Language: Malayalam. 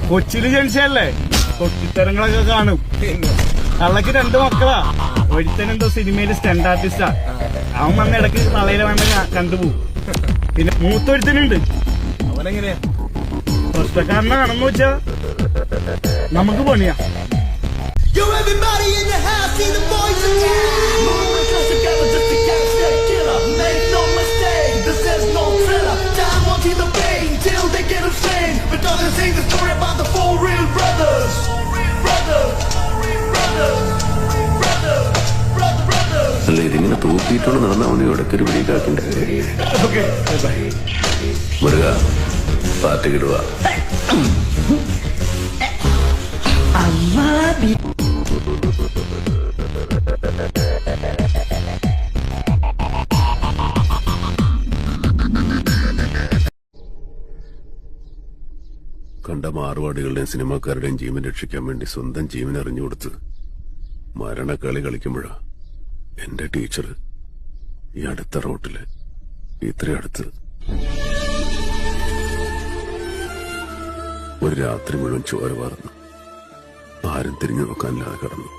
കൊച്ചിയില് ജനിച്ചല്ലേ, കൊച്ചിത്തരങ്ങളൊക്കെ കാണും. തള്ളക്ക് 2 മക്കളാ. ഒരുത്തനെന്തോ സിനിമയില് സ്റ്റണ്ട് ആർട്ടിസ്റ്റാ. അവൻ വന്ന ഇടയ്ക്ക് തള്ളയിലെ വേണ്ട കണ്ടുപോകും. പിന്നെ മൂത്തൊരുത്തനുണ്ട്. അവനെങ്ങനെയാ പ്രശ്നക്കാരനാണെന്ന് വെച്ചാ നമുക്ക് പണിയാ. അല്ല, ഇതിങ്ങനെ തൂക്കിയിട്ടോണ്ട് നടന്ന അവന് ഇടയ്ക്കൊരു പിടിക്കാക്കിണ്ട്. മുരുക പാർട്ടി കിടുക. കണ്ട മാറുവാടികളുടെയും സിനിമാക്കാരുടെയും ജീവൻ രക്ഷിക്കാൻ വേണ്ടി സ്വന്തം ജീവൻ എറിഞ്ഞുകൊടുത്ത് മരണക്കളി കളിക്കുമ്പോഴാ എന്റെ ടീച്ചർ ഈ അടുത്ത റോട്ടില് ഇത്ര അടുത്ത് ഒരു രാത്രി മുഴുവൻ ചോര വാർന്നു ആരും തിരിഞ്ഞു നോക്കാനില്ലാതെ കടന്നു.